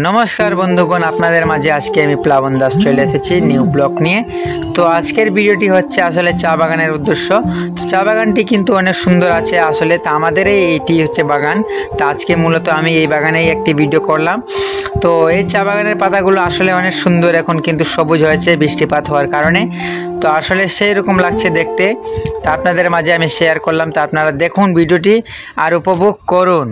নমস্কার বন্ধুগণ, আপনাদের মাঝে আজকে আমি প্লাবন দাস চলে এসেছি নিউ ব্লগ নিয়ে। তো আজকের ভিডিওটি হচ্ছে আসলে চা বাগানের উদ্দেশ্য। তো চা বাগানটি কিন্তু অনেক সুন্দর আছে আসলে, তা আমাদের এইটি হচ্ছে বাগান। তা আজকে মূলত আমি এই বাগানেই একটি ভিডিও করলাম। তো এই চা বাগানের পাতাগুলো আসলে অনেক সুন্দর, এখন কিন্তু সবুজ হয়েছে বৃষ্টিপাত হওয়ার কারণে। তো আসলে সেই রকম লাগছে দেখতে। তা আপনাদের মাঝে আমি শেয়ার করলাম। তা আপনারা দেখুন ভিডিওটি আর উপভোগ করুন।